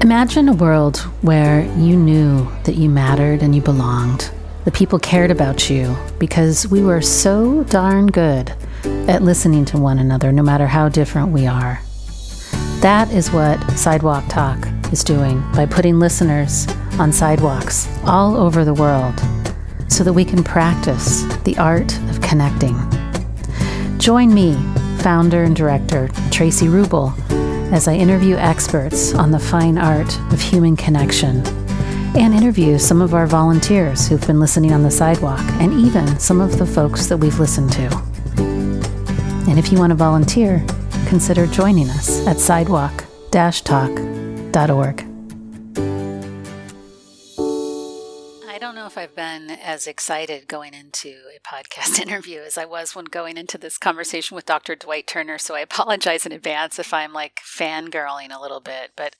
Imagine a world where you knew that you mattered and you belonged. The people cared about you because we were so darn good at listening to one another, no matter how different we are. That is what Sidewalk Talk is doing by putting listeners on sidewalks all over the world so that we can practice the art of connecting. Join me, founder and director Traci as I interview experts on the fine art of human connection and interview some of our volunteers who've been listening on the sidewalk and even some of the folks that we've listened to. And if you want to volunteer, consider joining us at sidewalk-talk.org. I don't know if I've been as excited going into a podcast interview as I was when going into this conversation with Dr. Dwight Turner, so I apologize in advance if I'm like fangirling a little bit, but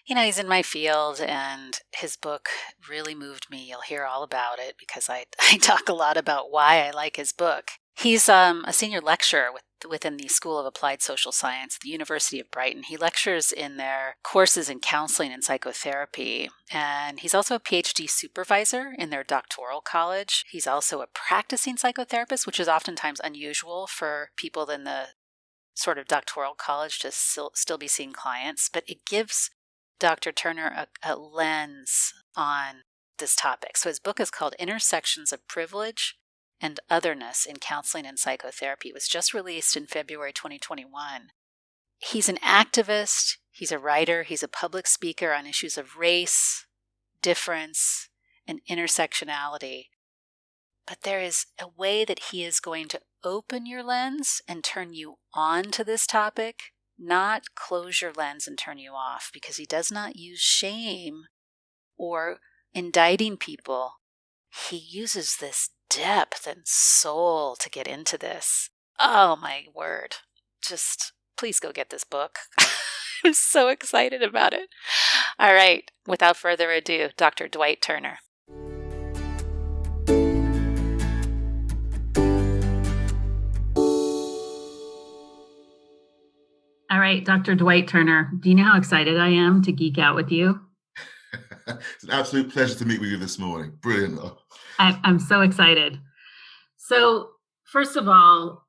he's in my field and his book really moved me. You'll hear all about it because I talk a lot about why I like his book. He's a senior lecturer within the School of Applied Social Science at the University of Brighton. He lectures in their courses in counseling and psychotherapy, and he's also a PhD supervisor in their doctoral college. He's also a practicing psychotherapist, which is oftentimes unusual for people in the sort of doctoral college to still be seeing clients, but it gives Dr. Turner a lens on this topic. So his book is called Intersections of Privilege and Otherness in Counseling and Psychotherapy. It was just released in February 2021. He's an activist, he's a writer, he's a public speaker on issues of race, difference, and intersectionality. But there is a way that he is going to open your lens and turn you on to this topic, not close your lens and turn you off, because he does not use shame or indicting people. He uses this depth and soul to get into this. Oh my word. Just please go get this book. I'm so excited about it. All right. Without further ado, Dr. Dwight Turner. All right, Dr. Dwight Turner, do you know how excited I am to geek out with you? It's an absolute pleasure to meet with you this morning. Brilliant. I'm so excited. So, first of all,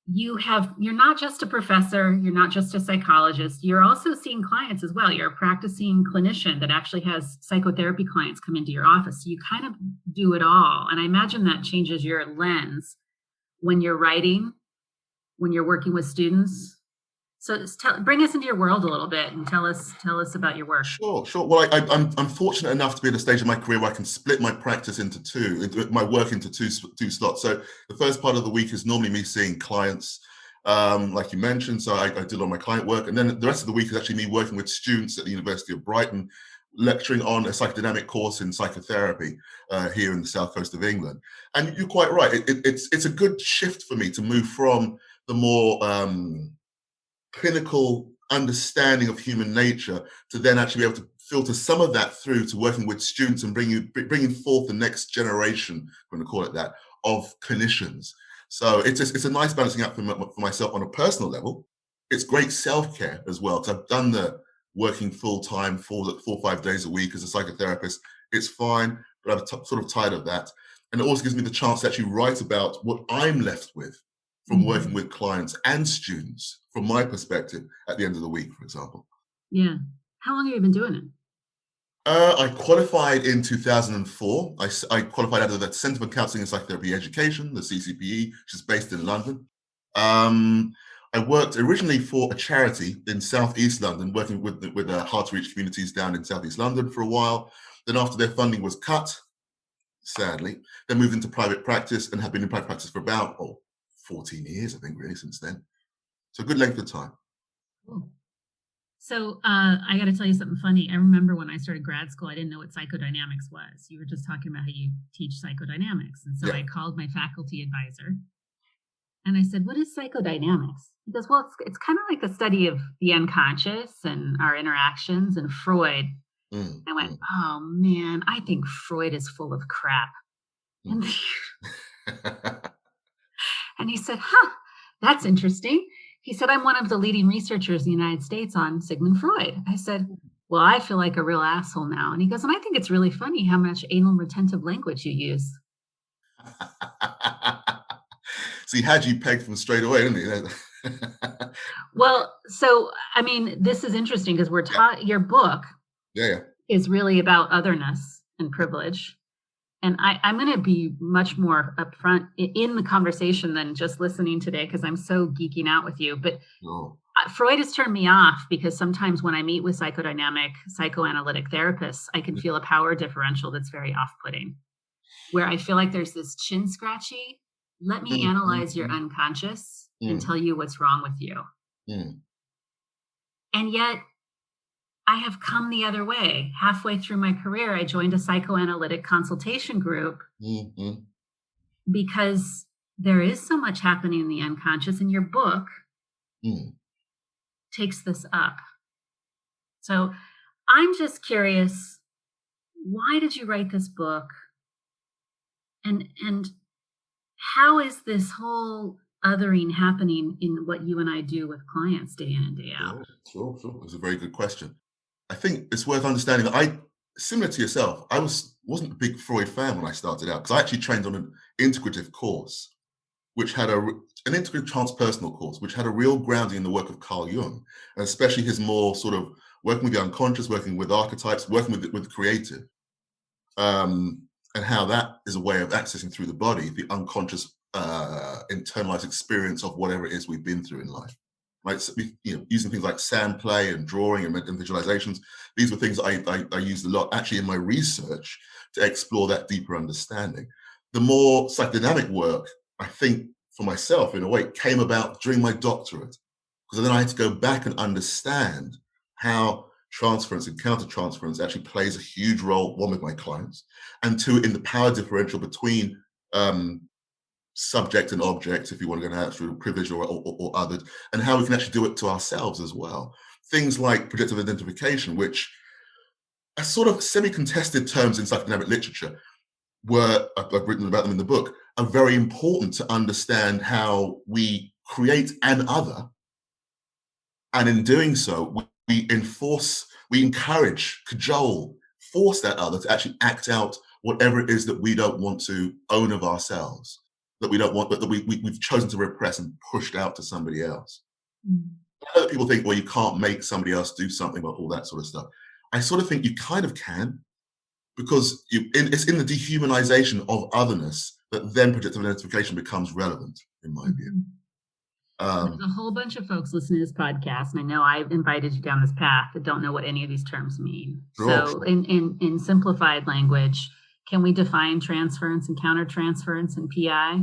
you're not just a professor, you're not just a psychologist, you're also seeing clients as well. You're a practicing clinician that actually has psychotherapy clients come into your office. So you kind of do it all. And I imagine that changes your lens when you're writing, when you're working with students. So bring us into your world a little bit and tell us about your work. Sure. Well, I'm fortunate enough to be at a stage of my career where I can split my practice into my work into two slots. So the first part of the week is normally me seeing clients, like you mentioned. So I did all my client work, and then the rest of the week is actually me working with students at the University of Brighton, lecturing on a psychodynamic course in psychotherapy here in the south coast of England. And you're quite right. It's a good shift for me to move from the more clinical understanding of human nature to then actually be able to filter some of that through to working with students and bringing forth the next generation, I'm going to call it that, of clinicians. So it's a nice balancing act for myself on a personal level. It's great self-care as well, because I've done the working full-time 4 or 5 days a week as a psychotherapist. It's fine, but I'm sort of tired of that. And it also gives me the chance to actually write about what I'm left with from working with clients and students from my perspective at the end of the week, for example. Yeah. How long have you been doing it? I qualified in 2004. I qualified out of the Centre for Counselling and Psychotherapy Education, the CCPE, which is based in London. I worked originally for a charity in Southeast London, working with hard-to-reach communities down in Southeast London for a while. Then after their funding was cut, sadly, they moved into private practice and have been in private practice for about 14 years, I think, really, since then. So a good length of time. Cool. So I got to tell you something funny. I remember when I started grad school, I didn't know what psychodynamics was. You were just talking about how you teach psychodynamics. And so I called my faculty advisor and I said, what is psychodynamics? He goes, well, it's kind of like the study of the unconscious and our interactions and Freud. I went, oh man, I think Freud is full of crap. And he said, that's interesting. He said, I'm one of the leading researchers in the United States on Sigmund Freud. I said, well, I feel like a real asshole now. And he goes, and I think it's really funny how much anal retentive language you use. So he had you pegged from straight away, didn't he? Well, so, I mean, this is interesting because we're taught, your book is really about otherness and privilege. And I'm going to be much more upfront in the conversation than just listening today because I'm so geeking out with you. But Freud has turned me off because sometimes when I meet with psychoanalytic therapists, I can feel a power differential that's very off-putting, where I feel like there's this chin scratchy, let me analyze your unconscious and tell you what's wrong with you. And yet I have come the other way. Halfway through my career, I joined a psychoanalytic consultation group because there is so much happening in the unconscious, and your book takes this up. So I'm just curious, why did you write this book? And how is this whole othering happening in what you and I do with clients day in and day out? Sure. That's a very good question. I think it's worth understanding that similar to yourself, I wasn't a big Freud fan when I started out, because I actually trained on an integrative course, which had an integrative transpersonal course, which had a real grounding in the work of Carl Jung, and especially his more sort of working with the unconscious, working with archetypes, working with the creative, and how that is a way of accessing through the body the unconscious internalized experience of whatever it is we've been through in life. Right, so, using things like sand play and drawing and visualizations. These were things I used a lot actually in my research to explore that deeper understanding. The more psychodynamic work, I think, for myself, in a way, came about during my doctorate, because then I had to go back and understand how transference and counter-transference actually plays a huge role, one, with my clients, and two, in the power differential between subject and object, if you want to go down that through privilege or othered, and how we can actually do it to ourselves as well. Things like projective identification, which are sort of semi-contested terms in psychodynamic literature, I've written about them in the book, are very important to understand how we create an other, and in doing so, we encourage, cajole, force that other to actually act out whatever it is that we don't want to own of ourselves, that we don't want, but that we've chosen to repress and pushed out to somebody else. I know that people think, well, you can't make somebody else do something about all that sort of stuff. I sort of think you kind of can, because it's in the dehumanization of otherness that then projective identification becomes relevant, in my view. There's a whole bunch of folks listening to this podcast, and I know I've invited you down this path that don't know what any of these terms mean. So in simplified language, can we define transference and countertransference and PI?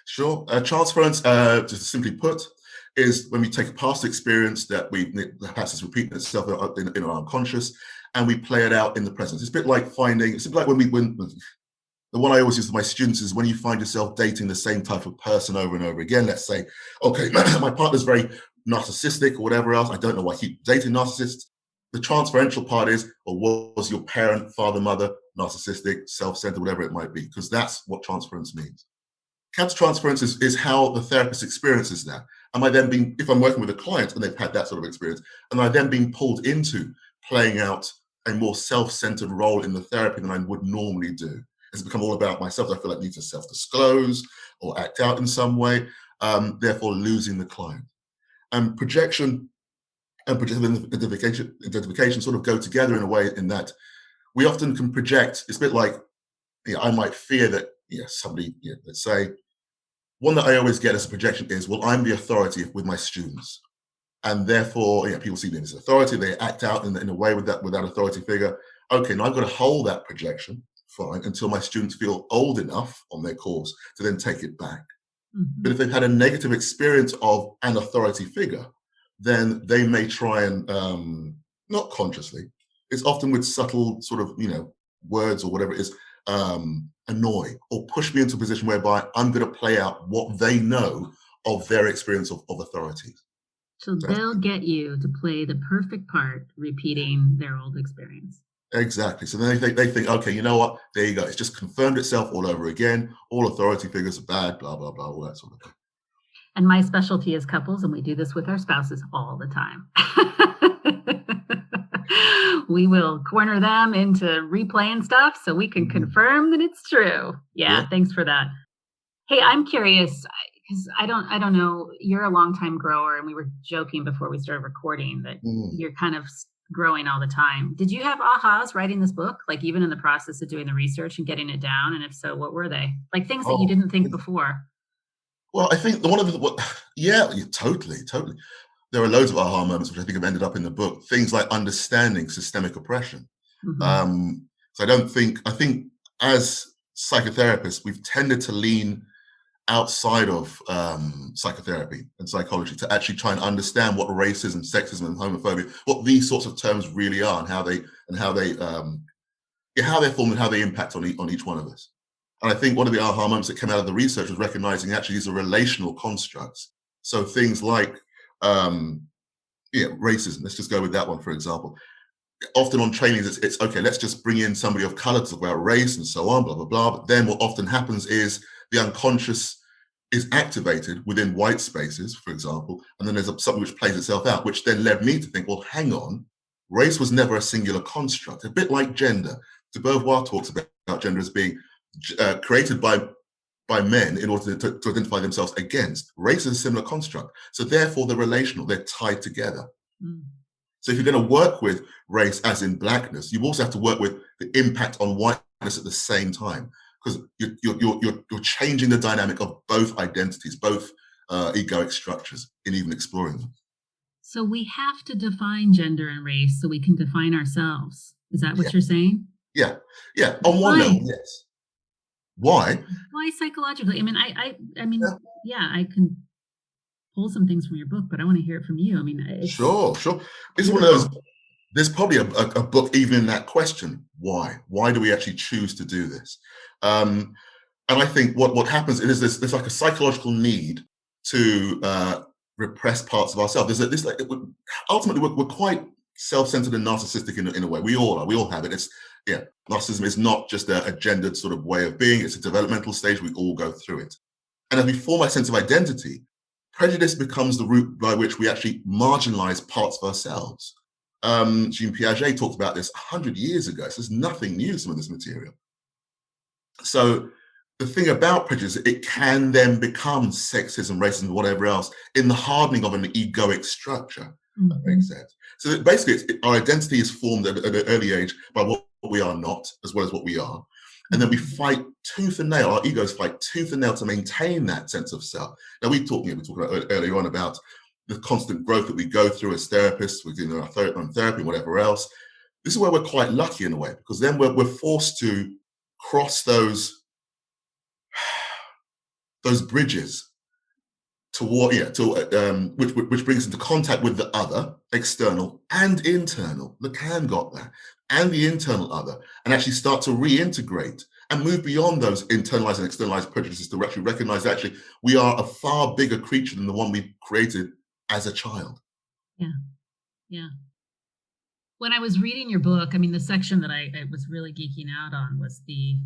Sure. Transference, just simply put, is when we take a past experience that perhaps is repeating itself in our unconscious, and we play it out in the present. It's a bit like when the one I always use to my students is when you find yourself dating the same type of person over and over again. Let's say, okay, my partner's very narcissistic or whatever else. I don't know why I keep dating narcissists. The transferential part is, or was your parent, father, mother, narcissistic, self-centered, whatever it might be, because that's what transference means. Countertransference is how the therapist experiences that. If I'm working with a client and they've had that sort of experience, and I then being pulled into playing out a more self-centered role in the therapy than I would normally do. It's become all about myself. I feel like I need to self-disclose or act out in some way, therefore losing the client. And projection and projective identification sort of go together in a way in that we often can project. It's a bit like, I might fear that somebody, let's say, one that I always get as a projection is, well, I'm the authority with my students. And therefore, people see me as authority. They act out in a way with that authority figure. Okay, now I've got to hold that projection, fine, until my students feel old enough on their course to then take it back. But if they've had a negative experience of an authority figure, then they may try and, not consciously, it's often with subtle sort of, words or whatever it is, annoy or push me into a position whereby I'm going to play out what they know of their experience of authority. So they'll get you to play the perfect part, repeating their old experience. Exactly. So then they think, okay, you know what? There you go. It's just confirmed itself all over again. All authority figures are bad, blah, blah, blah, all that sort of thing. And my specialty is couples, and we do this with our spouses all the time. We will corner them into replaying stuff so we can confirm that it's true. Yeah, thanks for that. Hey, I'm curious because I don't know. You're a longtime grower, and we were joking before we started recording that you're kind of growing all the time. Did you have ahas writing this book, like even in the process of doing the research and getting it down? And if so, what were they? Like things that you didn't think before? Well, I think one of the, yeah, totally. There are loads of aha moments which I think have ended up in the book. Things like understanding systemic oppression. So I think as psychotherapists, we've tended to lean outside of psychotherapy and psychology to actually try and understand what racism, sexism, and homophobia, what these sorts of terms really are, and how they're formed and how they impact on each one of us. And I think one of the aha moments that came out of the research was recognizing actually these are relational constructs. So things like racism. Let's just go with that one, for example. Often on trainings, it's okay, let's just bring in somebody of color to talk about race and so on, blah, blah, blah. But then what often happens is the unconscious is activated within white spaces, for example, and then there's something which plays itself out, which then led me to think, well, hang on, race was never a singular construct, a bit like gender. De Beauvoir talks about gender as being created by men in order to identify themselves against. Race is a similar construct. So therefore, they're relational, they're tied together. So if you're going to work with race as in blackness, you also have to work with the impact on whiteness at the same time, because you're changing the dynamic of both identities, both egoic structures, in even exploring them. So we have to define gender and race so we can define ourselves. Is that what you're saying? Yeah. On one level, yes. Why? Why psychologically? I mean, I I can pull some things from your book, but I want to hear it from you. I mean, sure. This is one of those. There's probably a book even in that question. Why? Why do we actually choose to do this? And I think what happens is there's like a psychological need to repress parts of ourselves. Ultimately we're quite self-centered and narcissistic in a way. We all are. We all have it. Narcissism is not just a gendered sort of way of being. It's a developmental stage. We all go through it. And as we form our sense of identity, prejudice becomes the route by which we actually marginalize parts of ourselves. Jean Piaget talked about this 100 years ago. So there's nothing new, some of this material. So the thing about prejudice, it can then become sexism, racism, whatever else, in the hardening of an egoic structure. That makes sense. So basically, our identity is formed at an early age by what we are not, as well as what we are. And then we fight tooth and nail, our egos fight tooth and nail to maintain that sense of self. Now, we talked about earlier on about the constant growth that we go through as therapists, within our therapy and whatever else. This is where we're quite lucky in a way, because then we're forced to cross those bridges toward which brings into contact with the other, external and internal. Lacan got that, and the internal other, and actually start to reintegrate and move beyond those internalized and externalized prejudices to actually recognize that actually we are a far bigger creature than the one we created as a child. Yeah. When I was reading your book, I mean, the section that I was really geeking out on was I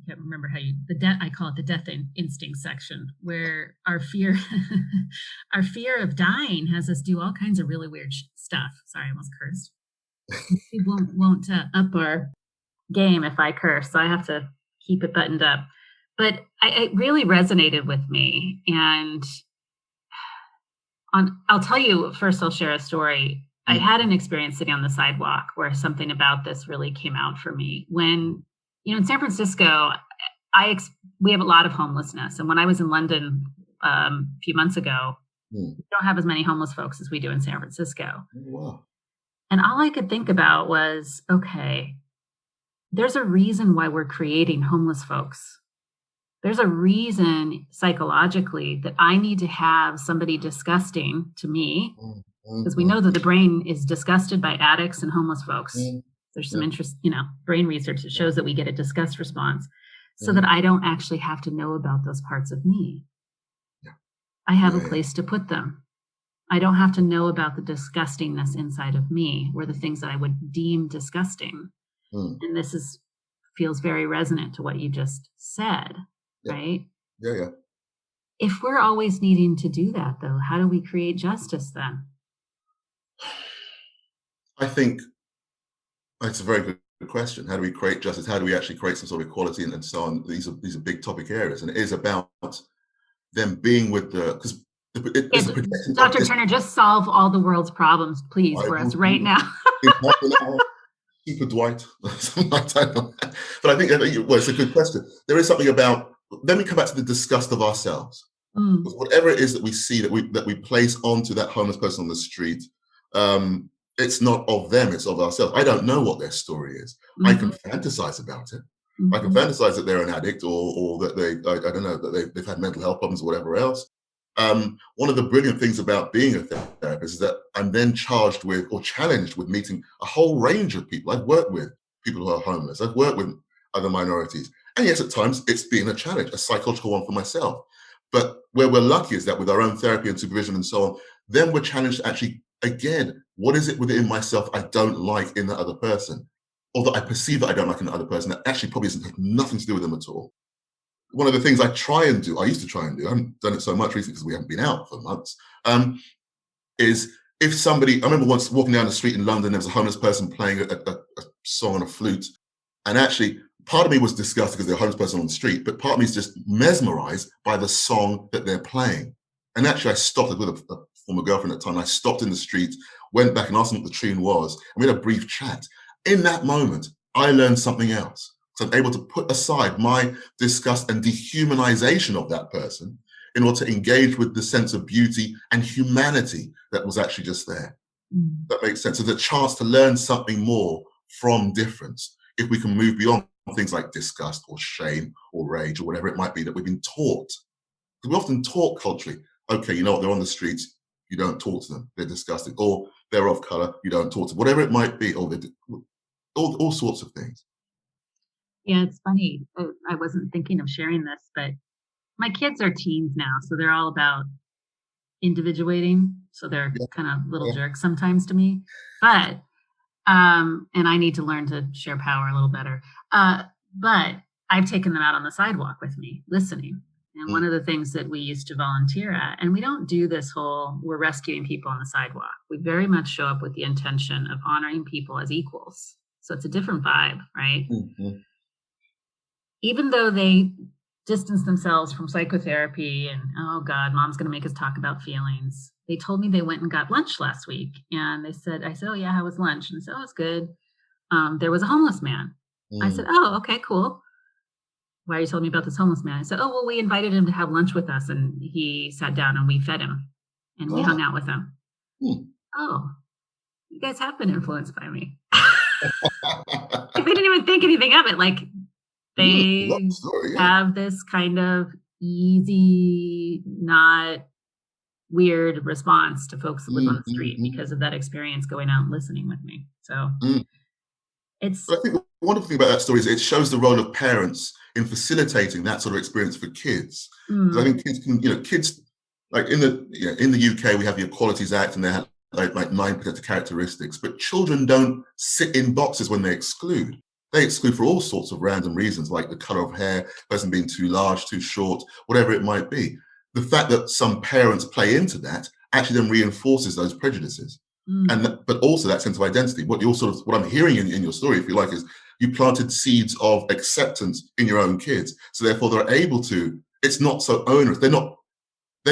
can't remember I call it the death instinct section, where our fear of dying has us do all kinds of really weird stuff. Sorry, I almost cursed. We won't up our game if I curse, so I have to keep it buttoned up. But it really resonated with me. And I'll tell you, first I'll share a story. I had an experience sitting on the sidewalk where something about this really came out for me. When, in San Francisco, we have a lot of homelessness. And when I was in London a few months ago, we don't have as many homeless folks as we do in San Francisco. Wow. And all I could think about was, okay, there's a reason why we're creating homeless folks. There's a reason psychologically that I need to have somebody disgusting to me, because we know that the brain is disgusted by addicts and homeless folks. There's some interest, brain research that shows that we get a disgust response, so that I don't actually have to know about those parts of me. I have a place to put them. I don't have to know about the disgustingness inside of me, or the things that I would deem disgusting. And this feels very resonant to what you just said, right? Yeah. If we're always needing to do that, though, how do we create justice then? I think It's a very good question. How do we create justice? How do we actually create some sort of equality and so on? These are big topic areas, and it is about them being with the, because it's the protection of Dr. this. Turner, just solve all the world's problems, please, for us right now. Super Dwight, something like that. But I think, well, it's a good question. There is something about, then we come back to the disgust of ourselves. Because whatever it is that we see that we place onto that homeless person on the street, it's not of them, it's of ourselves. I don't know what their story is. I can fantasize about it. I can fantasize that they're an addict or that I don't know, that they've had mental health problems or whatever else. One of the brilliant things about being a therapist is that I'm then charged with or challenged with meeting a whole range of people. I've worked with people who are homeless. I've worked with other minorities. And yes, at times it's been a challenge, a psychological one for myself. But where we're lucky is that with our own therapy and supervision and so on, then we're challenged to actually, again, what is it within myself I don't like in the other person? Or that I perceive that I don't like in the other person that actually probably has nothing to do with them at all. One of the things I used to try and do, I haven't done it so much recently because we haven't been out for months, is if somebody, I remember once walking down the street in London, there was a homeless person playing a song on a flute. And actually, part of me was disgusted because they're a homeless person on the street, but part of me is just mesmerized by the song that they're playing. And actually, I stopped with a former girlfriend at the time. I stopped in the street, went back and asked them what the tune was, and we had a brief chat. In that moment, I learned something else. So I'm able to put aside my disgust and dehumanization of that person in order to engage with the sense of beauty and humanity that was actually just there. That makes sense. So the chance to learn something more from difference, if we can move beyond things like disgust or shame or rage or whatever it might be that we've been taught. We often taught culturally, okay, you know what, they're on the streets, you don't talk to them, they're disgusting, or they're of color, you don't talk to them, whatever it might be, or all sorts of things. Yeah, it's funny. I wasn't thinking of sharing this, but my kids are teens now, so they're all about individuating. So they're kind of little jerks sometimes to me. But and I need to learn to share power a little better. But I've taken them out on the sidewalk with me, listening. And one of the things that we used to volunteer at, and we don't do this whole, we're rescuing people on the sidewalk. We very much show up with the intention of honoring people as equals. So it's a different vibe, right? Even though they distance themselves from psychotherapy and, oh God, mom's going to make us talk about feelings. They told me they went and got lunch last week. And I said, oh yeah, how was lunch? And they said, oh, it's good. There was a homeless man. I said, oh, okay, cool. Why are you telling me about this homeless man? I said, oh, well, we invited him to have lunch with us and he sat down and we fed him and we hung out with him. Oh, you guys have been influenced by me. They didn't even think anything of it. Like, they have this kind of easy, not weird response to folks that live on the street because of that experience going out and listening with me. So it's. But I think the wonderful thing about that story is it shows the role of parents in facilitating that sort of experience for kids. I think kids can, kids like in the UK we have the Equalities Act and they have like 9 protected characteristics, but children don't sit in boxes when they exclude. They exclude for all sorts of random reasons, like the color of hair, person being too large, too short, whatever it might be. The fact that some parents play into that actually then reinforces those prejudices. But also that sense of identity. What I'm hearing in your story, if you like, is you planted seeds of acceptance in your own kids. So therefore they're able to, it's not so onerous. They're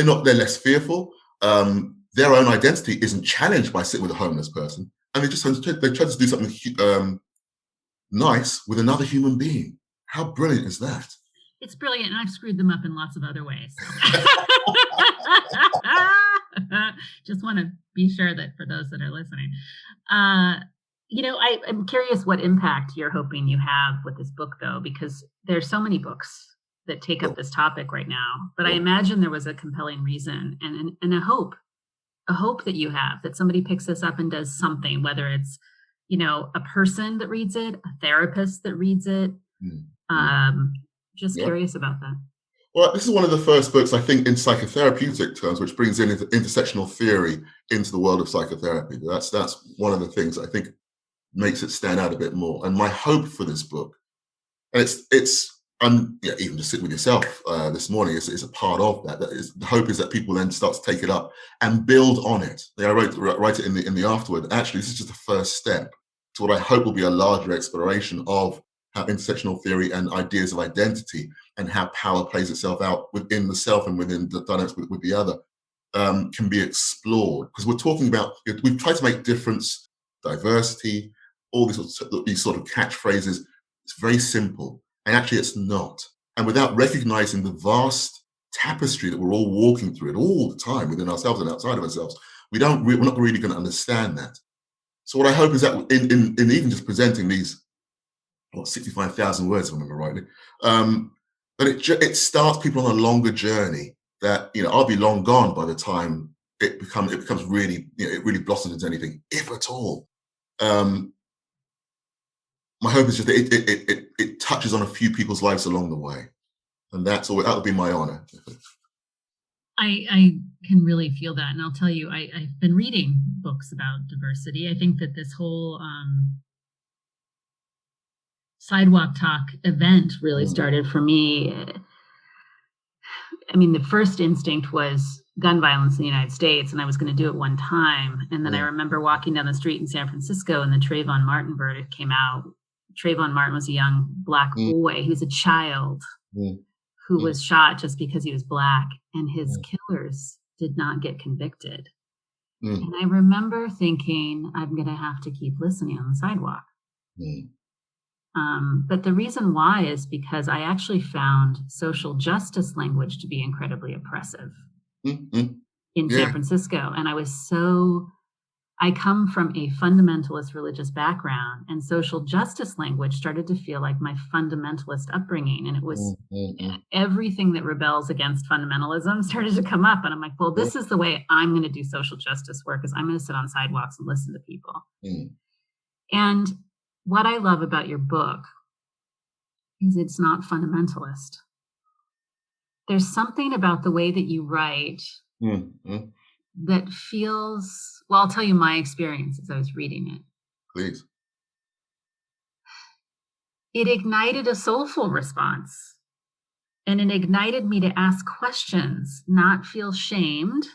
less fearful. Their own identity isn't challenged by sitting with a homeless person. And they try to do something nice with another human being. How brilliant is that? It's brilliant, and I've screwed them up in lots of other ways. Just want to be sure that for those that are listening, I'm curious what impact you're hoping you have with this book, though, because there's so many books that take up this topic right now. But I imagine there was a compelling reason and a hope that you have that somebody picks this up and does something, whether it's a person that reads it, a therapist that reads it. Just curious about that. Well, this is one of the first books, I think, in psychotherapeutic terms, which brings in intersectional theory into the world of psychotherapy. That's one of the things I think makes it stand out a bit more. And my hope for this book, and even just sitting with yourself this morning is a part of that. The hope is that people then start to take it up and build on it. I write it in the afterword. Actually, this is just the first step to what I hope will be a larger exploration of how intersectional theory and ideas of identity and how power plays itself out within the self and within the dynamics with the other can be explored. Because we're talking about, we've tried to make difference, diversity, all these sort of catchphrases. It's very simple, and actually it's not. And without recognizing the vast tapestry that we're all walking through it all the time within ourselves and outside of ourselves, we're not really going to understand that. So what I hope is that in even just presenting these 65,000 words, if I remember rightly, that it starts people on a longer journey that, I'll be long gone by the time it becomes really, it really blossoms into anything, if at all. My hope is just that it touches on a few people's lives along the way. And that would be my honor. I can really feel that. And I'll tell you, I've been reading books about diversity. I think that this whole Sidewalk Talk event really started for me. I mean, the first instinct was gun violence in the United States, and I was going to do it one time. And then I remember walking down the street in San Francisco, and the Trayvon Martin verdict came out. Trayvon Martin was a young Black boy. He was a child who was shot just because he was Black, and his killers did not get convicted. And I remember thinking, I'm going to have to keep listening on the sidewalk. But the reason why is because I actually found social justice language to be incredibly oppressive in San Francisco. And I come from a fundamentalist religious background, and social justice language started to feel like my fundamentalist upbringing. And it was everything that rebels against fundamentalism started to come up. And I'm like, well, this is the way I'm going to do social justice work, is I'm going to sit on sidewalks and listen to people. And what I love about your book is it's not fundamentalist. There's something about the way that you write that feels, well, I'll tell you my experience as I was reading it. Please. It ignited a soulful response, and it ignited me to ask questions, not feel shamed.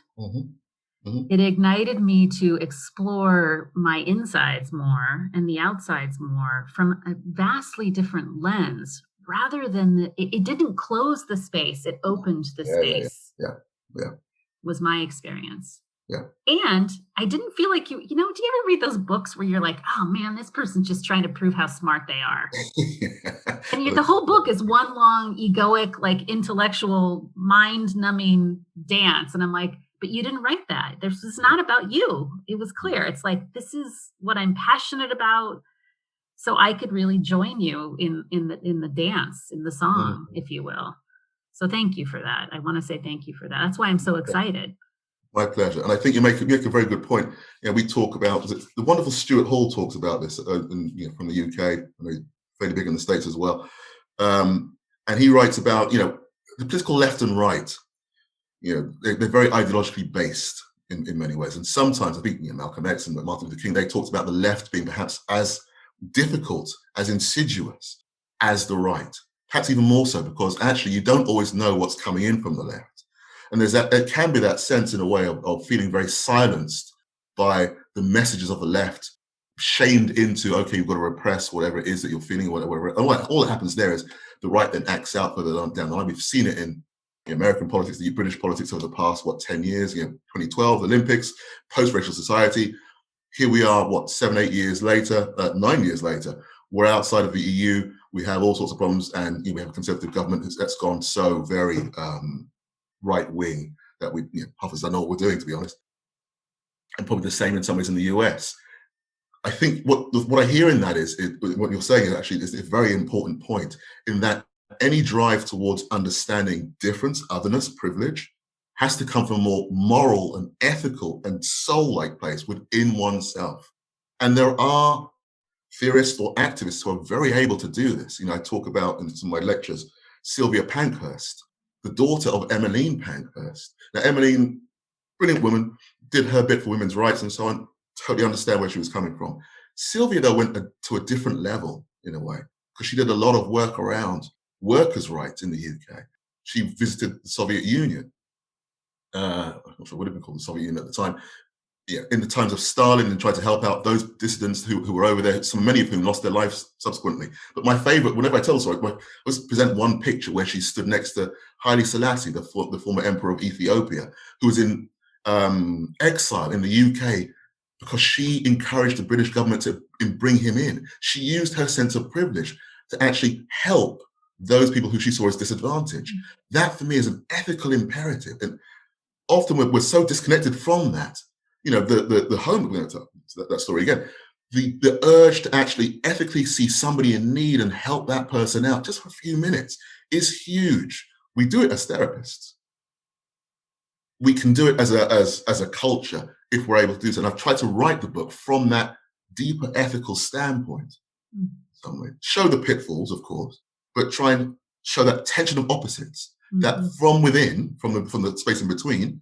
It ignited me to explore my insides more and the outsides more from a vastly different lens, rather than it didn't close the space, it opened the space. Was my experience. And I didn't feel like do you ever read those books where you're like, oh man, this person's just trying to prove how smart they are. And the whole book is one long egoic, like intellectual, mind-numbing dance. And I'm like, but you didn't write that. This is not about you. It was clear. It's like, this is what I'm passionate about. So I could really join you in the dance, in the song, if you will. So thank you for that. I want to say thank you for that. That's why I'm so excited. My pleasure. And I think you make a very good point. We talk about, the wonderful Stuart Hall talks about this from the UK, fairly big in the States as well. And he writes about, the political left and right, they're very ideologically based in many ways. And sometimes I think Malcolm X and Martin Luther King, they talked about the left being perhaps as difficult, as insidious as the right, perhaps even more so, because actually you don't always know what's coming in from the left. And there can be that sense in a way of feeling very silenced by the messages of the left, shamed into, okay, you've got to repress whatever it is that you're feeling, whatever. And all that happens there is the right then acts out further down the line. We've seen it in the American politics, the British politics over the past, 10 years, 2012, Olympics, post-racial society. Here we are, 7, 8 years later, 9 years later, we're outside of the EU. We have all sorts of problems, and we have a conservative government that's gone so very right-wing that we half of us don't know what we're doing, to be honest. And probably the same in some ways in the US. I think what I hear in that is what you're saying is a very important point, in that any drive towards understanding difference, otherness, privilege, has to come from a more moral and ethical and soul-like place within oneself. And there are theorists or activists who are very able to do this. I talk about in some of my lectures, Sylvia Pankhurst, the daughter of Emmeline Pankhurst. Now, Emmeline, brilliant woman, did her bit for women's rights and so on. Totally understand where she was coming from. Sylvia, though, went to a different level in a way, because she did a lot of work around workers' rights in the UK. She visited the Soviet Union. I'm not sure what it would have been called the Soviet Union at the time. in the times of Stalin, and tried to help out those dissidents who were over there, many of whom lost their lives subsequently. But my favorite, whenever I tell the story, I always present one picture where she stood next to Haile Selassie, the former emperor of Ethiopia, who was in exile in the UK because she encouraged the British government to bring him in. She used her sense of privilege to actually help those people who she saw as disadvantaged. That for me is an ethical imperative. And often we're so disconnected from that. The home, that story again, the urge to actually ethically see somebody in need and help that person out just for a few minutes is huge. We do it as therapists. We can do it as a culture if we're able to do so. And I've tried to write the book from that deeper ethical standpoint. Some way. Show the pitfalls, of course, but try and show that tension of opposites, that from within, from the space in between,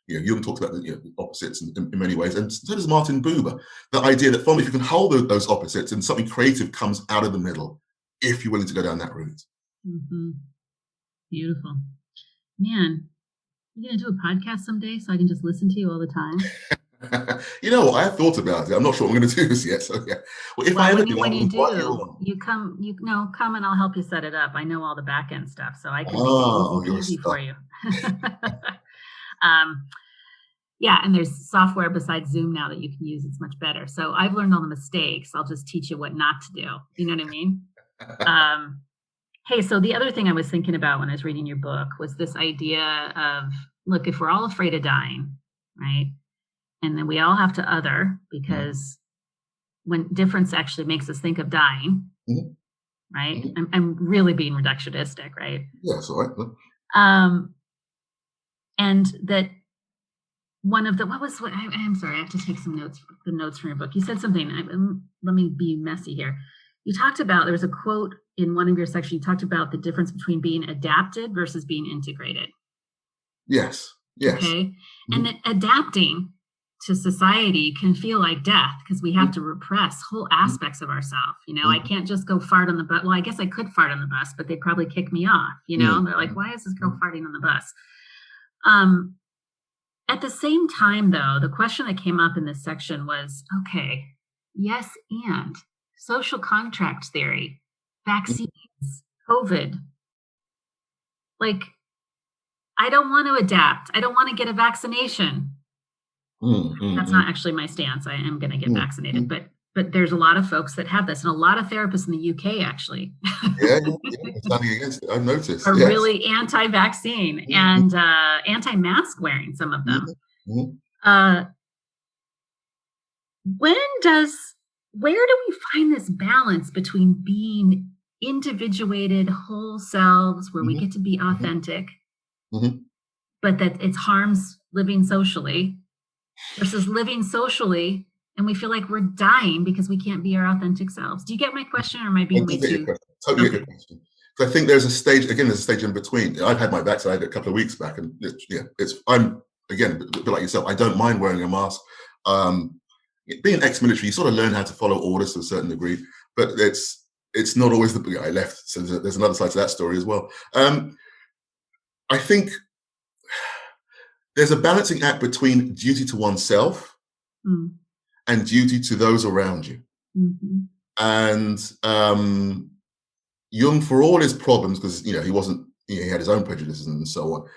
Jung talks about the opposites in many ways, and so does Martin Buber. The idea that if you can hold those opposites, and something creative comes out of the middle, if you're willing to go down that route. Beautiful, man. You gonna do a podcast someday so I can just listen to you all the time? You know what? I have thought about it. I'm not sure I'm going to do this yet. So yeah. Well, if I ever do, when you do, you come and I'll help you set it up. I know all the back end stuff, so I can make it easy for you. Yeah, and there's software besides Zoom now that you can use. It's much better. So I've learned all the mistakes. I'll just teach you what not to do. You know what I mean? Hey, so the other thing I was thinking about when I was reading your book was this idea of, look, if we're all afraid of dying, right? And then we all have to other, because when difference actually makes us think of dying, right? I'm really being reductionistic, right? Yeah, that's all right. And that one of the, I'm sorry, I have to take the notes from your book. You said something, let me be messy here. You talked about, there was a quote in one of your sections, you talked about the difference between being adapted versus being integrated. Yes. Okay. And that adapting to society can feel like death because we have to repress whole aspects of ourselves. I can't just go fart on the bus. Well, I guess I could fart on the bus, but they'd probably kick me off. They're like, why is this girl farting on the bus? At the same time, though, the question that came up in this section was, okay, yes, and social contract theory, vaccines, COVID. Like, I don't want to adapt. I don't want to get a vaccination. That's not actually my stance. I am going to get vaccinated, but there's a lot of folks that have this, and a lot of therapists in the UK actually standing against it. I've noticed are really anti-vaccine and anti-mask wearing. Some of them. Where do we find this balance between being individuated whole selves, where we get to be authentic, but that it harms living socially, versus living socially and we feel like we're dying because we can't be our authentic selves? Do you get my question, or am I being way too? Totally get your question. So I think there's a stage in between. I've had my vaccine a couple of weeks back, and I'm again a bit like yourself. I don't mind wearing a mask. Being ex-military, you sort of learn how to follow orders to a certain degree, but it's not always the I left. So there's another side to that story as well. I think there's a balancing act between duty to oneself and duty to those around you. And Jung, for all his problems, because he had his own prejudices and so on,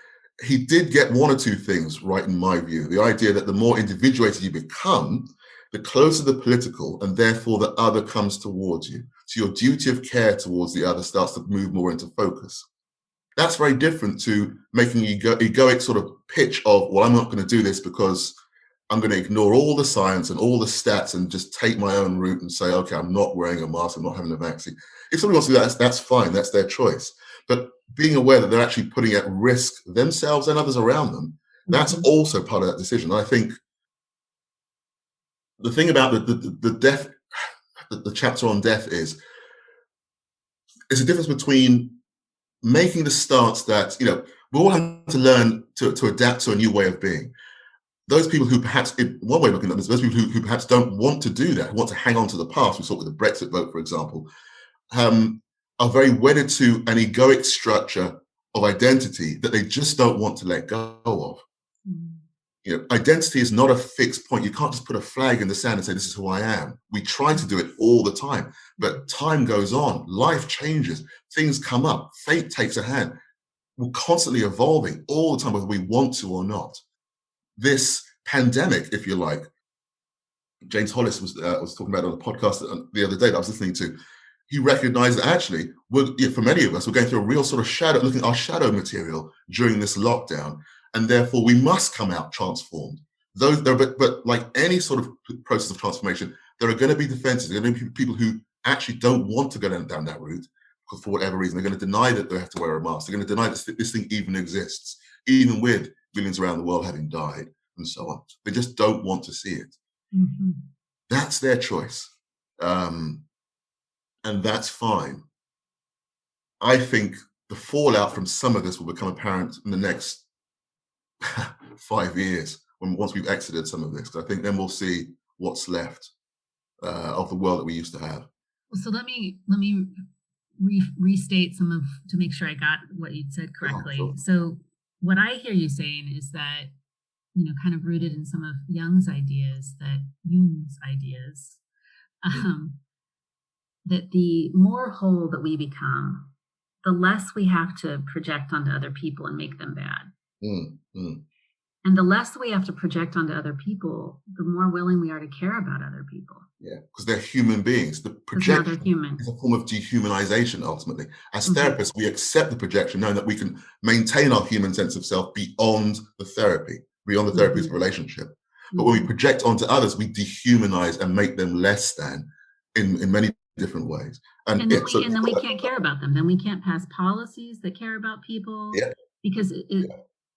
he did get one or two things right in my view. The idea that the more individuated you become, the closer the political and therefore the other comes towards you. So your duty of care towards the other starts to move more into focus. That's very different to making egoic sort of pitch of, well, I'm not going to do this because I'm going to ignore all the science and all the stats and just take my own route and say, okay, I'm not wearing a mask, I'm not having a vaccine. If somebody wants to do that, that's fine, that's their choice. But being aware that they're actually putting at risk themselves and others around them, that's also part of that decision. I think the thing about the death, the chapter on death is a difference between making the stance that, we all have to learn to adapt to a new way of being. Those people who perhaps, one way of looking at them is those people who perhaps don't want to do that, who want to hang on to the past. We saw with the Brexit vote, for example, are very wedded to an egoic structure of identity that they just don't want to let go of. identity is not a fixed point. You can't just put a flag in the sand and say, this is who I am. We try to do it all the time, but time goes on. Life changes. Things come up. Fate takes a hand. We're constantly evolving all the time, whether we want to or not. This pandemic, if you like, James Hollis was talking about it on a podcast the other day that I was listening to. He recognized that actually, for many of us, we're going through a real sort of looking at our shadow material during this lockdown. And therefore, we must come out transformed. But like any sort of process of transformation, there are going to be defenses. There are going to be people who actually don't want to go down that route because for whatever reason, they're going to deny that they have to wear a mask. They're going to deny that this thing even exists, even with millions around the world having died and so on. They just don't want to see it. Mm-hmm. That's their choice. And that's fine. I think the fallout from some of this will become apparent in the next 5 years once we've exited some of this. I think then we'll see what's left of the world that we used to have. So let me restate to make sure I got what you said correctly. Sure. So what I hear you saying is that, kind of rooted in some of Jung's ideas, that the more whole that we become, the less we have to project onto other people and make them bad. And the less we have to project onto other people, the more willing we are to care about other people. Yeah, because they're human beings. The projection is a form of dehumanization, ultimately. As therapists, we accept the projection, knowing that we can maintain our human sense of self beyond the therapy, beyond the therapeutic relationship. But when we project onto others, we dehumanize and make them less than in many different ways. And then we can't care about them. Then we can't pass policies that care about people. Yeah. Because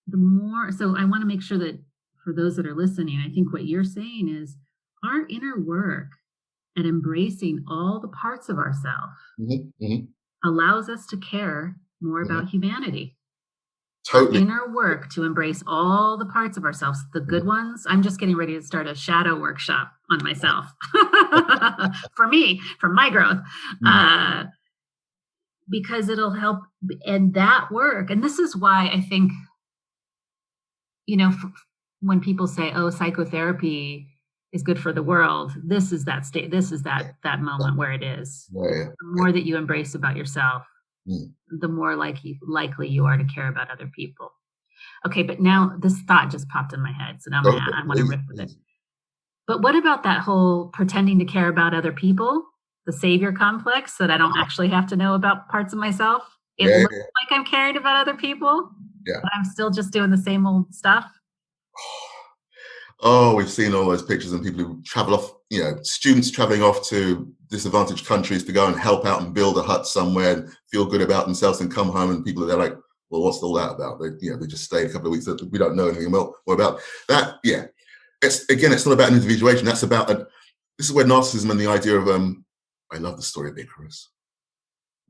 the more, so I want to make sure that for those that are listening, I think what you're saying is our inner work at embracing all the parts of ourselves allows us to care more about humanity. Totally. Our inner work to embrace all the parts of ourselves, the good ones. I'm just getting ready to start a shadow workshop on myself for my growth. Because it'll help, and that work. And this is why I think, when people say, oh, psychotherapy is good for the world, this is that state, this is that moment where it is. The more that you embrace about yourself, the more likely you are to care about other people. Okay, but now this thought just popped in my head, so now I want to riff with it. But what about that whole pretending to care about other people? The savior complex, that I don't actually have to know about parts of myself. It looks like I'm caring about other people, but I'm still just doing the same old stuff. Oh, we've seen all those pictures and people who travel off, students traveling off to disadvantaged countries to go and help out and build a hut somewhere and feel good about themselves and come home and people are like, well, what's all that about? They just stayed a couple of weeks. We don't know anything more about that. Yeah. It's not about individuation. That's about, this is where narcissism and the idea of, I love the story of Icarus.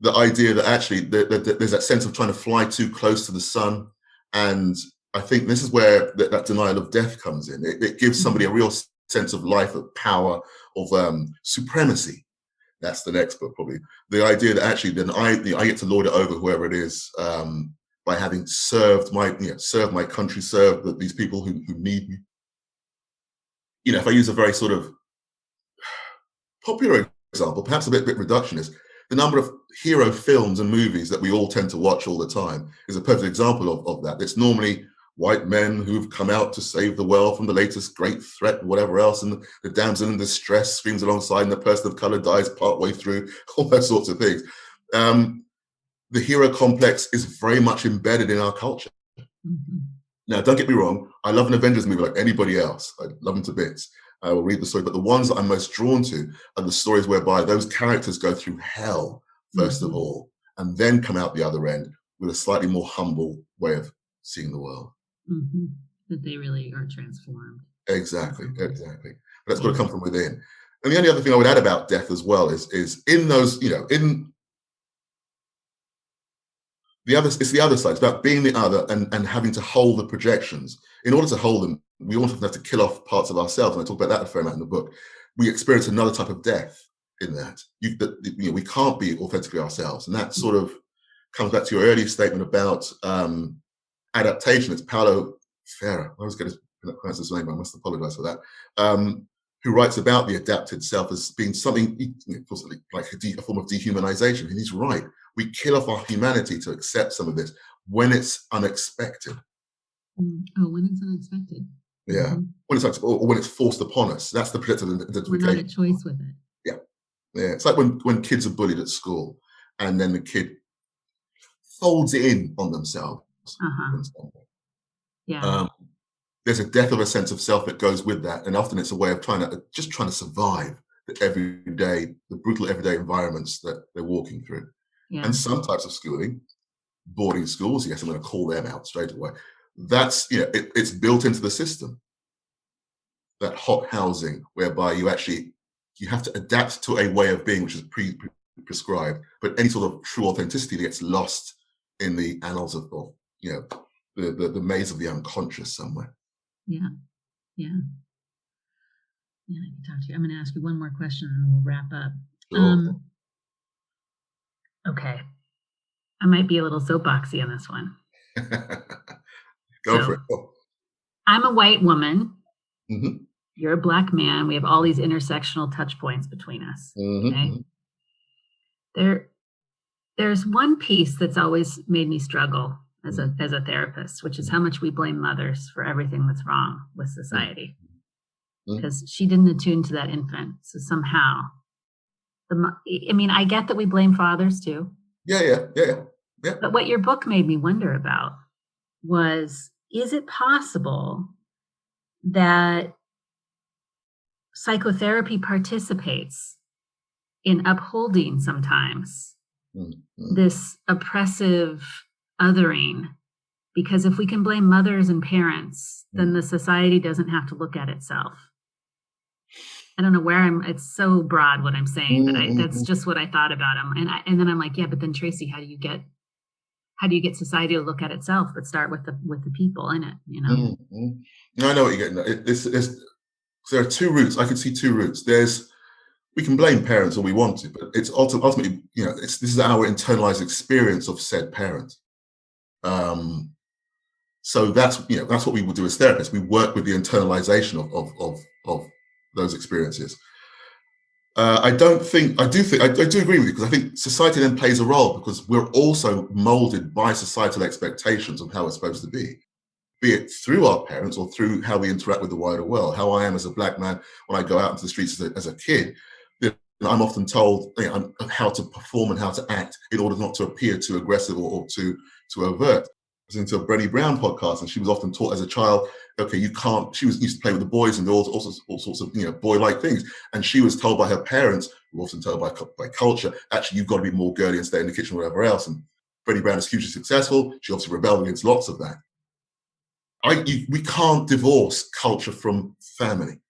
The idea that actually there's that sense of trying to fly too close to the sun. And I think this is where that denial of death comes in. It gives somebody a real sense of life, of power, of supremacy. That's the next book, probably. The idea that actually then I get to lord it over whoever it is by having served my country, served these people who need me. If I use a very sort of popular example, perhaps a bit reductionist, the number of hero films and movies that we all tend to watch all the time is a perfect example of that. It's normally white men who've come out to save the world from the latest great threat and whatever else, and the damsel in distress screams alongside and the person of color dies partway through, all those sorts of things. The hero complex is very much embedded in our culture. Now, don't get me wrong, I love an Avengers movie like anybody else. I love them to bits. I will read the story, but the ones that I'm most drawn to are the stories whereby those characters go through hell, first of all, and then come out the other end with a slightly more humble way of seeing the world. That they really are transformed. Exactly. But that's got to come from within. And the only other thing I would add about death as well is in those, in the other, it's the other side. It's about being the other and having to hold the projections. In order to hold them, we also have to kill off parts of ourselves. And I talk about that a fair amount in the book. We experience another type of death in that. We can't be authentically ourselves. And that sort of comes back to your earlier statement about adaptation. It's Paulo Freire. I always get his cannot pronounce his name, I must apologize for that, who writes about the adapted self as being something, possibly like a form of dehumanization. And he's right. We kill off our humanity to accept some of this when it's unexpected. Oh, when it's unexpected. Yeah. When it's or when it's forced upon us. That's the protective identification. We're not at choice with it. Yeah. Yeah. It's like when kids are bullied at school and then the kid folds it in on themselves. Yeah. There's a death of a sense of self that goes with that. And often it's a way of trying to survive the brutal everyday environments that they're walking through. Yeah. And some types of schooling, boarding schools, yes, I'm going to call them out straight away. That's, it's built into the system. That hot housing whereby you have to adapt to a way of being which is prescribed, but any sort of true authenticity gets lost in the annals of the maze of the unconscious somewhere. Yeah. I can talk to you. I'm going to ask you one more question and then we'll wrap up. Sure. Okay. I might be a little soapboxy on this one. Go for it. Oh. I'm a white woman. Mm-hmm. You're a Black man. We have all these intersectional touch points between us. Mm-hmm. Okay. There's one piece that's always made me struggle as a therapist, which is how much we blame mothers for everything that's wrong with society. Because she didn't attune to that infant. So somehow, I get that we blame fathers too. Yeah. But what your book made me wonder about was, is it possible that psychotherapy participates in upholding sometimes this oppressive othering? Because if we can blame mothers and parents, then the society doesn't have to look at itself. I don't know where it's so broad what I'm saying, but that's just what I thought about them. And then I'm like, yeah, but then Traci, how do you get society to look at itself, but start with the people in it, I know what you're getting at. There are two routes. I can see two routes. We can blame parents all we want to, but it's ultimately, this is our internalized experience of said parent. So that's what we will do as therapists. We work with the internalization of those experiences. I do agree with you, because I think society then plays a role, because we're also molded by societal expectations of how it's supposed to be it through our parents or through how we interact with the wider world. How I am as a Black man when I go out into the streets as a kid, I'm often told how to perform and how to act in order not to appear too aggressive or too overt. I was into a Brené Brown podcast, and she was often taught as a child, okay, you can't. She used to play with the boys and all sorts of boy-like things, and she was told by her parents, who were often told by culture, actually you've got to be more girly and stay in the kitchen, or whatever else. And Brené Brown is hugely successful. She obviously rebelled against lots of that. We can't divorce culture from family,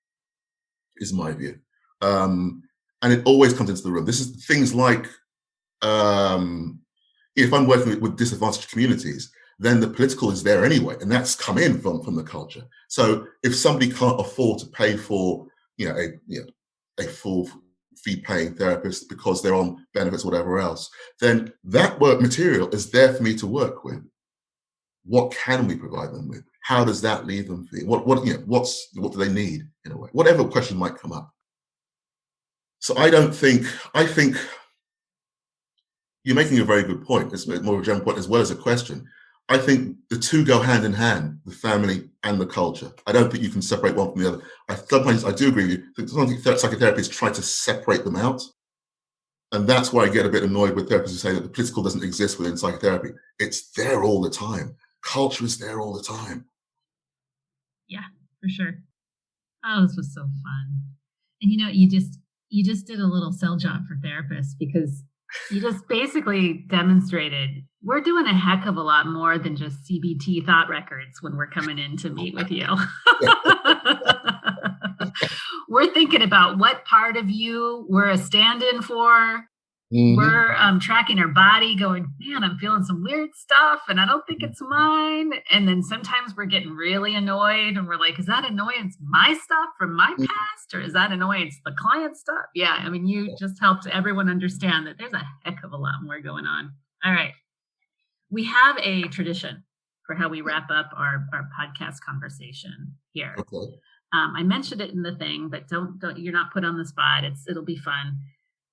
is my view, and it always comes into the room. This is things like if I'm working with disadvantaged communities, then the political is there anyway, and that's come in from the culture. So if somebody can't afford to pay for a full fee-paying therapist because they're on benefits or whatever else, then that work material is there for me to work with. What can we provide them with? How does that leave them feeling? What do they need in a way? Whatever question might come up. So I think you're making a very good point. It's more of a general point as well as a question. I think the two go hand in hand, the family and the culture. I don't think you can separate one from the other. Sometimes I do agree with you. Sometimes psychotherapists try to separate them out. And that's why I get a bit annoyed with therapists who say that the political doesn't exist within psychotherapy. It's there all the time. Culture is there all the time. Yeah, for sure. Oh, this was so fun. And you just did a little sell job for therapists, because you just basically demonstrated we're doing a heck of a lot more than just CBT thought records when we're coming in to meet with you. We're thinking about what part of you we're a stand-in for. Mm-hmm. We're tracking our body going, man, I'm feeling some weird stuff and I don't think it's mine. And then sometimes we're getting really annoyed and we're like, is that annoyance my stuff from my past, or is that annoyance the client stuff? Yeah, I mean, you just helped everyone understand that there's a heck of a lot more going on. All right. We have a tradition for how we wrap up our podcast conversation here. Okay. I mentioned it in the thing, but don't you're not put on the spot. It'll be fun.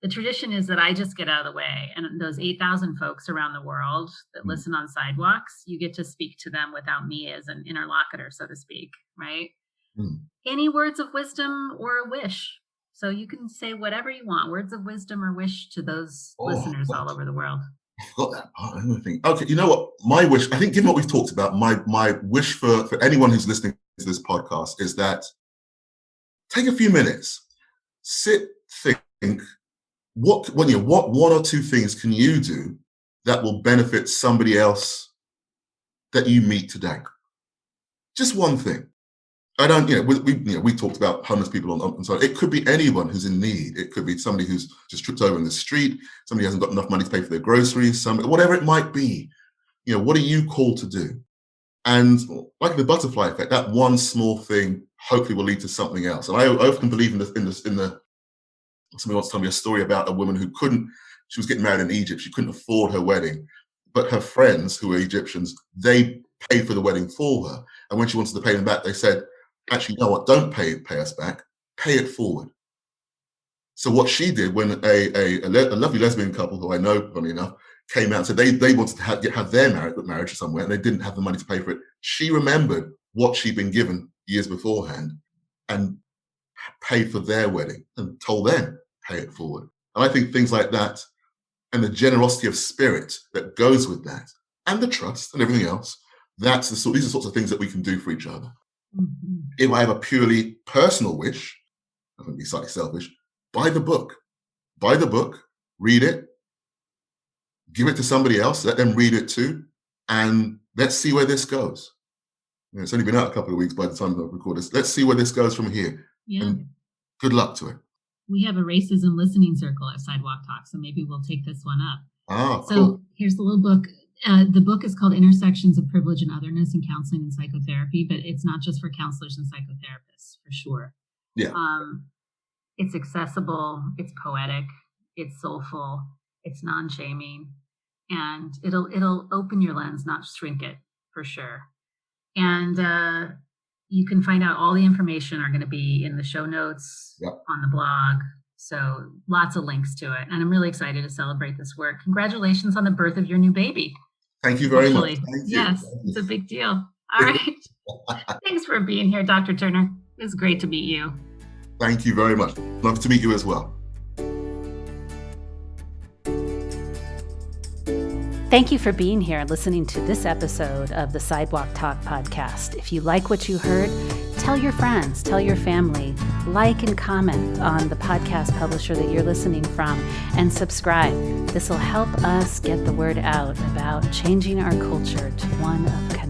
The tradition is that I just get out of the way, and those 8,000 folks around the world that listen on Sidewalks, you get to speak to them without me as an interlocutor, so to speak, right? Any words of wisdom or a wish. So you can say whatever you want, words of wisdom or wish to those listeners all over the world. I've got that part. I don't think. Okay, you know what? My wish, I think, given what we've talked about, my wish for anyone who's listening to this podcast is that take a few minutes, sit, think. What one or two things can you do that will benefit somebody else that you meet today? Just one thing. I don't, we talked about homeless people on so it could be anyone who's in need. It could be somebody who's just tripped over in the street, somebody who hasn't got enough money to pay for their groceries, whatever it might be. What are you called to do? And like the butterfly effect, that one small thing hopefully will lead to something else. And I often believe in the somebody wants to tell me a story about a woman who she was getting married in Egypt. She couldn't afford her wedding, but her friends who were Egyptians, they paid for the wedding for her. And when she wanted to pay them back, they said, actually, you know what? Don't pay us back. Pay it forward. So what she did when a lovely lesbian couple who I know, funny enough, came out and said they wanted to have their marriage somewhere and they didn't have the money to pay for it. She remembered what she'd been given years beforehand and paid for their wedding and told them, pay it forward. And I think things like that and the generosity of spirit that goes with that and the trust and everything else, these are sorts of things that we can do for each other. Mm-hmm. If I have a purely personal wish, I'm going to be slightly selfish, buy the book, read it, give it to somebody else, let them read it too, and let's see where this goes. It's only been out a couple of weeks by the time I record this. Let's see where this goes from here. Yeah. And good luck to it. We have a racism listening circle at Sidewalk Talk, so maybe we'll take this one up. So cool. Here's the little book. The book is called Intersections of Privilege and Otherness in Counseling and Psychotherapy, but it's not just for counselors and psychotherapists, for sure. Yeah. It's accessible, it's poetic, it's soulful, it's non-shaming, and it'll open your lens, not shrink it, for sure. And you can find out all the information are going to be in the show notes, on the blog. So lots of links to it. And I'm really excited to celebrate this work. Congratulations on the birth of your new baby. Thank you very much. Yes, it's a big deal. All right. Thanks for being here, Dr. Turner. It was great to meet you. Thank you very much. Love to meet you as well. Thank you for being here and listening to this episode of the Sidewalk Talk podcast. If you like what you heard, tell your friends, tell your family, like and comment on the podcast publisher that you're listening from, and subscribe. This will help us get the word out about changing our culture to one of connection.